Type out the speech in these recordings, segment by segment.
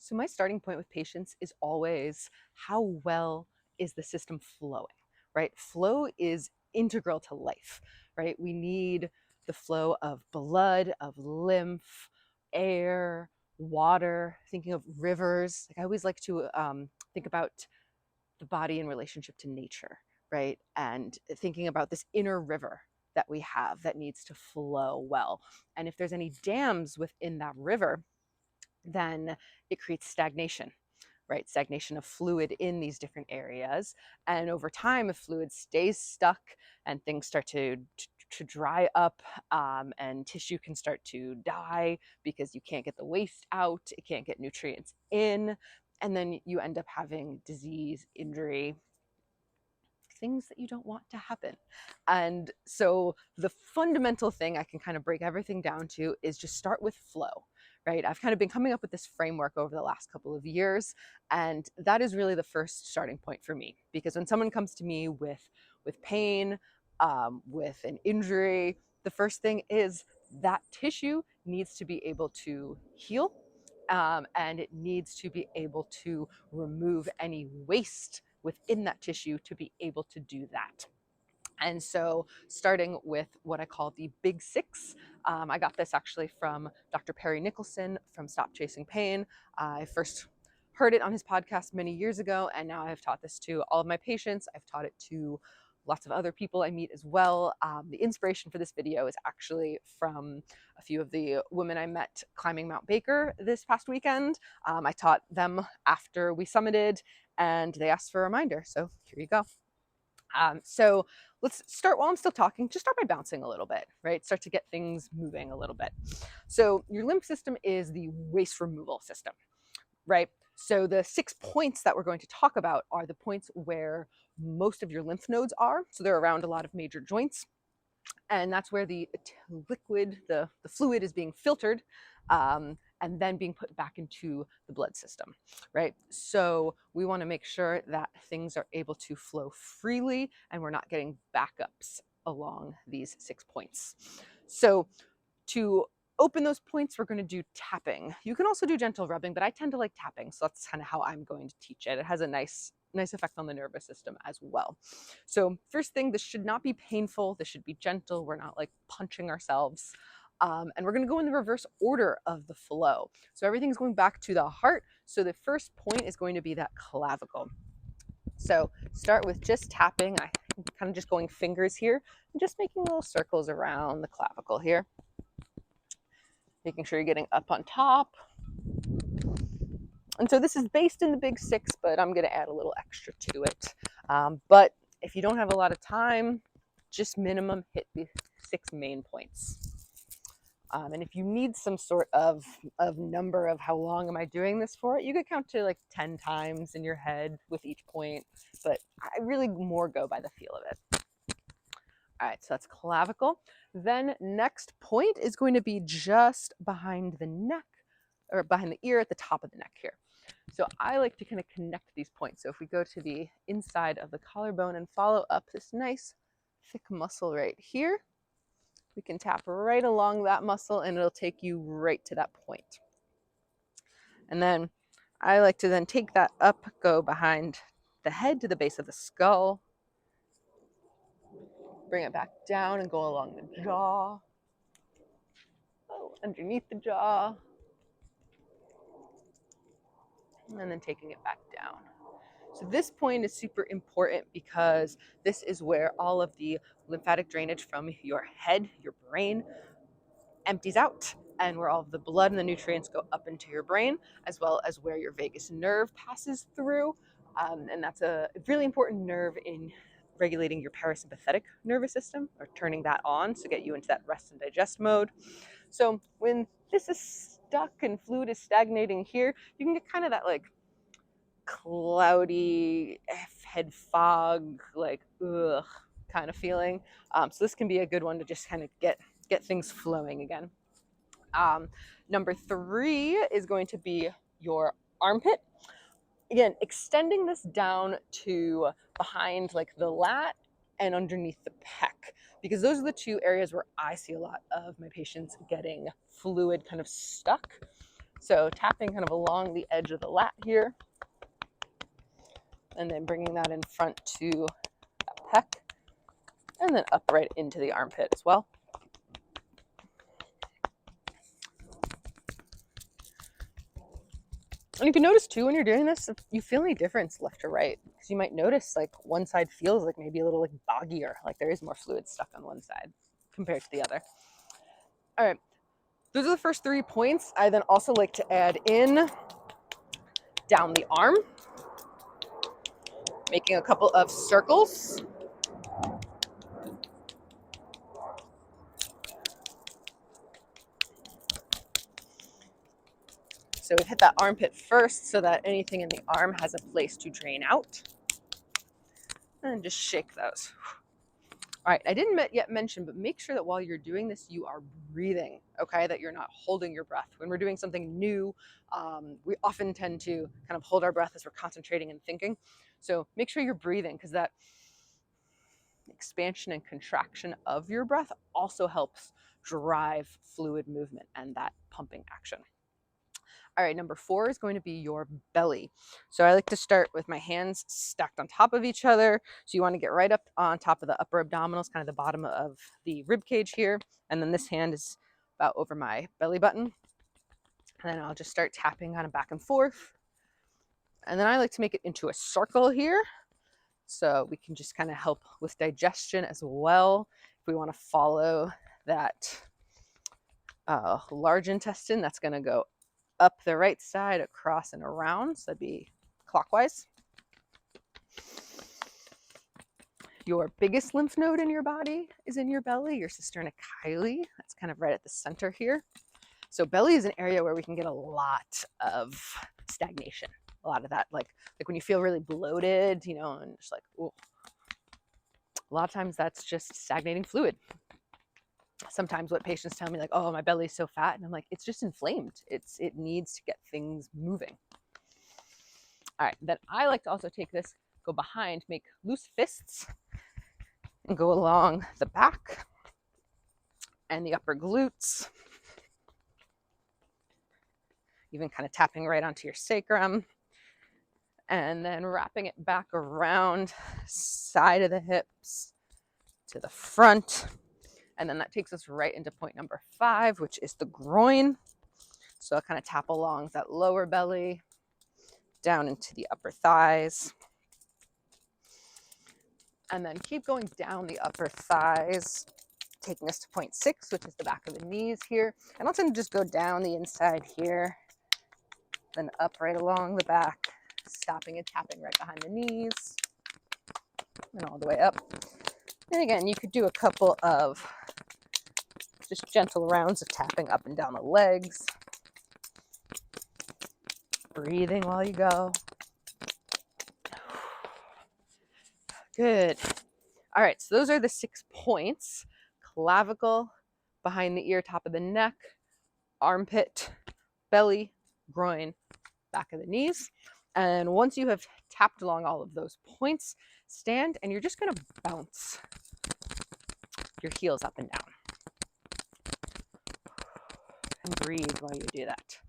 So my starting point with patients is always how well is the system flowing, right? Flow is integral to life, right? We need the flow of blood, of lymph, air, water, thinking of rivers. Like I always like to think about the body in relationship to nature, right? And thinking about this inner river that we have that needs to flow well. And if there's any dams within that river, then it creates stagnation, right? Stagnation of fluid in these different areas. And over time, if fluid stays stuck and things start to dry up, and tissue can start to die because you can't get the waste out, it can't get nutrients in, and then you end up having disease, injury, things that you don't want to happen. And so the fundamental thing I can kind of break everything down to is just start with flow, right? I've kind of been coming up with this framework over the last couple of years, and that is really the first starting point for me. Because when someone comes to me with pain, with an injury, the first thing is that tissue needs to be able to heal, and it needs to be able to remove any waste within that tissue to be able to do that. And so, starting with what I call the big six, I got this actually from Dr. Perry Nicholson from Stop Chasing Pain. I first heard it on his podcast many years ago, and now I've taught this to all of my patients. I've taught it to lots of other people I meet as well. The inspiration for this video is actually from a few of the women I met climbing Mount Baker this past weekend. I taught them after we summited, and they asked for a reminder. So here you go. So let's start while I'm still talking, just start by bouncing a little bit, right? Start to get things moving a little bit. So your lymph system is the waste removal system, right? So the 6 points that we're going to talk about are the points where most of your lymph nodes are. So they're around a lot of major joints. And that's where the liquid, the fluid is being filtered, and then being put back into the blood system, right? So we want to make sure that things are able to flow freely and we're not getting backups along these 6 points. So to open those points, we're going to do tapping. You can also do gentle rubbing, but I tend to like tapping. So that's kind of how I'm going to teach it. It has a nice effect on the nervous system as well. So first thing, this should not be painful. This should be gentle. We're not like punching ourselves. And we're going to go in the reverse order of the flow. So everything's going back to the heart. So the first point is going to be that clavicle. So start with just tapping. I'm kind of just going fingers here and just making little circles around the clavicle here. Making sure you're getting up on top. And so this is based in the big six, but I'm going to add a little extra to it. But if you don't have a lot of time, just minimum hit the 6 main points. And if you need some sort of number of how long am I doing this for, you could count to like 10 times in your head with each point, but I really more go by the feel of it. All right, so that's clavicle. Then next point is going to be just behind the neck, or behind the ear at the top of the neck here. So I like to kind of connect these points. So if we go to the inside of the collarbone and follow up this nice thick muscle right here, we can tap right along that muscle and it'll take you right to that point. And then I like to then take that up, go behind the head to the base of the skull, bring it back down and go along the jaw, underneath the jaw, and then taking it back down. So this point is super important because this is where all of the lymphatic drainage from your head, your brain, empties out, and where all of the blood and the nutrients go up into your brain, as well as where your vagus nerve passes through. And that's a really important nerve in regulating your parasympathetic nervous system, or turning that on to get you into that rest and digest mode. So when this is stuck and fluid is stagnating here, you can get kind of that like cloudy head fog, like ugh kind of feeling. So this can be a good one to just kind of get things flowing again. Number 3 is going to be your armpit. Again, extending this down to behind like the lat and underneath the pec, because those are the 2 areas where I see a lot of my patients getting fluid kind of stuck. So tapping kind of along the edge of the lat here, and then bringing that in front to that pec, and then up right into the armpit as well. And you can notice too when you're doing this, if you feel any difference left or right, because you might notice like one side feels like maybe a little like boggier, like there is more fluid stuck on one side compared to the other. All right, those are the first 3 points. I then also like to add in down the arm, making a couple of circles. So we hit that armpit first so that anything in the arm has a place to drain out. And just shake those. All right, I didn't yet mention, but make sure that while you're doing this, you are breathing, okay? That you're not holding your breath. When we're doing something new, we often tend to kind of hold our breath as we're concentrating and thinking. So make sure you're breathing, because that expansion and contraction of your breath also helps drive fluid movement and that pumping action. All right, number 4 is going to be your belly. So I like to start with my hands stacked on top of each other. So you want to get right up on top of the upper abdominals, kind of the bottom of the rib cage here. And then this hand is about over my belly button. And then I'll just start tapping kind of back and forth. And then I like to make it into a circle here. So we can just kind of help with digestion as well. If we want to follow that large intestine, that's going to go up the right side, across and around. So that'd be clockwise. Your biggest lymph node in your body is in your belly, your cisterna chyli. That's kind of right at the center here. So belly is an area where we can get a lot of stagnation. A lot of that, like when you feel really bloated, and just like, ooh. A lot of times that's just stagnating fluid. Sometimes what patients tell me, like, oh, my belly's so fat, and I'm like, it's just inflamed. It needs to get things moving. All right, then I like to also take this, go behind, make loose fists, and go along the back and the upper glutes, even kind of tapping right onto your sacrum, and then wrapping it back around side of the hips to the front. And then that takes us right into point number 5, which is the groin. So I'll kind of tap along that lower belly, down into the upper thighs. And then keep going down the upper thighs, taking us to point 6, which is the back of the knees here. And I'll tend to just go down the inside here, then up right along the back, stopping and tapping right behind the knees, and all the way up. And again, you could do a couple of just gentle rounds of tapping up and down the legs. Breathing while you go. Good. All right, so those are the 6 points. Clavicle, behind the ear, top of the neck, armpit, belly, groin, back of the knees. And once you have tapped along all of those points, stand and you're just going to bounce your heels up and down. And breathe while you do that.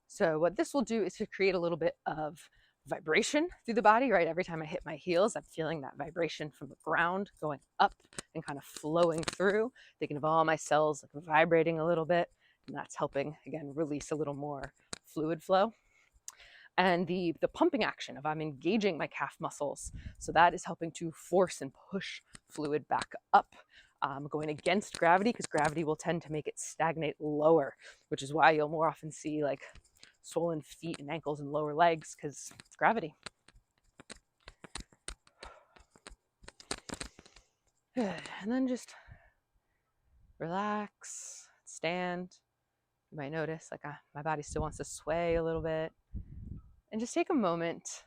So what this will do is to create a little bit of vibration through the body, right? Every time I hit my heels, I'm feeling that vibration from the ground going up and kind of flowing through, thinking of all my cells like vibrating a little bit. And that's helping, again, release a little more fluid flow. And the pumping action of I'm engaging my calf muscles. So that is helping to force and push fluid back up, going against gravity, because gravity will tend to make it stagnate lower, which is why you'll more often see like swollen feet and ankles and lower legs, because it's gravity. And then just relax, stand. You might notice like my body still wants to sway a little bit. And just take a moment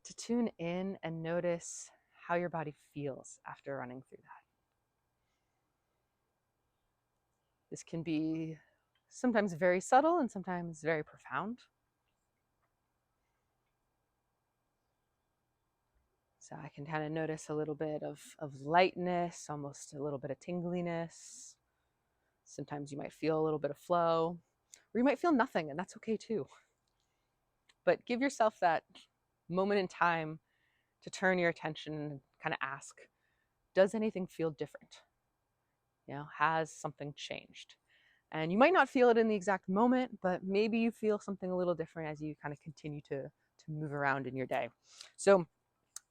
to tune in and notice how your body feels after running through that. This can be sometimes very subtle and sometimes very profound. So I can kind of notice a little bit of lightness, almost a little bit of tingliness. Sometimes you might feel a little bit of flow. or you might feel nothing, and that's okay too. But give yourself that moment in time to turn your attention and kind of ask, does anything feel different? Has something changed? And you might not feel it in the exact moment, but maybe you feel something a little different as you kind of continue to move around in your day. So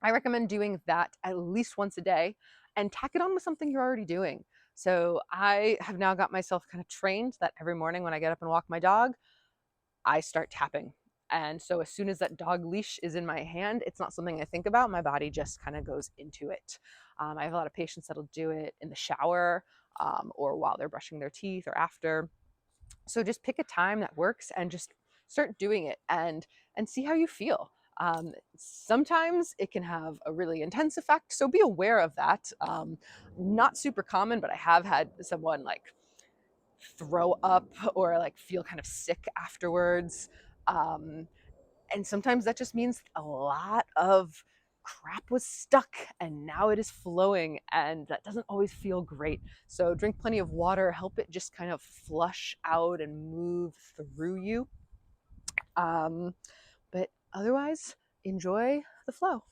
I recommend doing that at least once a day and tack it on with something you're already doing. So I have now got myself kind of trained that every morning when I get up and walk my dog, I start tapping. And so as soon as that dog leash is in my hand, it's not something I think about. My body just kind of goes into it. I have a lot of patients that'll do it in the shower, or while they're brushing their teeth or after. So just pick a time that works and just start doing it and see how you feel. Sometimes it can have a really intense effect, so be aware of that. Not super common, but I have had someone like throw up or like feel kind of sick afterwards. Um, and sometimes that just means a lot of crap was stuck and now it is flowing, and that doesn't always feel great. So drink plenty of water, help it just kind of flush out and move through you. But otherwise, enjoy the flow.